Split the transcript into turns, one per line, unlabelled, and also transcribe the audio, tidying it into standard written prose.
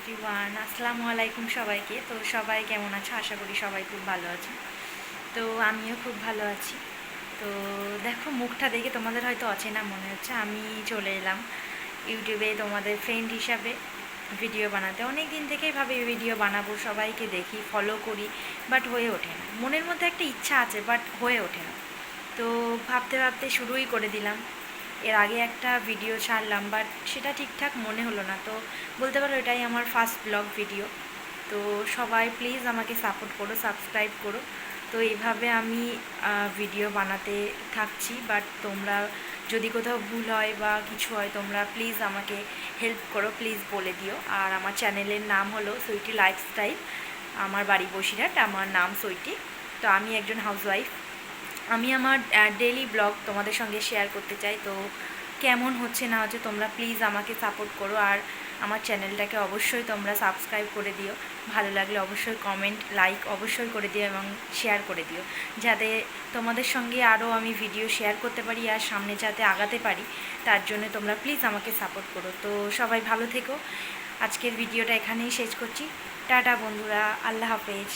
Everyone, আসসালামু আলাইকুম সবাইকে। তো সবাই কেমন আছো? আশা করি সবাই খুব ভালো আছে। তো আমিও খুব ভালো আছি। তো দেখো, মুখটা দেখে তোমাদের হয়তো অচেনা মনে হচ্ছে। আমি চলে এলাম ইউটিউবে তোমাদের ফ্রেন্ড হিসাবে ভিডিও বানাতে। অনেক দিন থেকেই ভাবি ভিডিও বানাবো, সবাইকে দেখি, ফলো করি, বাট হয়ে ওঠে না। মনের মধ্যে একটা ইচ্ছা আছে, বাট হয়ে ওঠে না। তো ভাবতে ভাবতে শুরুই করে দিলাম। এর আগে একটা ভিডিও ছাড়লাম, বাট সেটা ঠিকঠাক মনে হলো না। তো বলতে পারো এটাই আমার ফার্স্ট ব্লগ ভিডিও। তো সবাই প্লিজ আমাকে সাপোর্ট করো, সাবস্ক্রাইব করো। তো এইভাবে আমি ভিডিও বানাতে থাকছি। বাট তোমরা যদি কোথাও ভুল হয় বা কিছু হয়, তোমরা প্লিজ আমাকে হেল্প করো, প্লিজ বলে দিও। আর আমার চ্যানেলের নাম হলো সুইটি লাইফস্টাইল। আমার বাড়ি বসিরহাট, আমার নাম সুইটি। তো আমি একজন হাউসওয়াইফ। আমি আমার ডেইলি ব্লগ তোমাদের সঙ্গে শেয়ার করতে চাই। তো কেমন হচ্ছে না হচ্ছে তোমরা প্লিজ আমাকে সাপোর্ট করো। আর আমার চ্যানেলটাকে অবশ্যই তোমরা সাবস্ক্রাইব করে দিও। ভালো লাগলে অবশ্যই কমেন্ট, লাইক অবশ্যই করে দিও এবং শেয়ার করে দিও, যাতে তোমাদের সঙ্গে আরও আমি ভিডিও শেয়ার করতে পারি আর সামনে যাতে আগাতে পারি। তার জন্য তোমরা প্লিজ আমাকে সাপোর্ট করো। তো সবাই ভালো থেকো। আজকের ভিডিওটা এখানেই শেষ করছি। টাটা বন্ধুরা, আল্লাহ হাফেজ।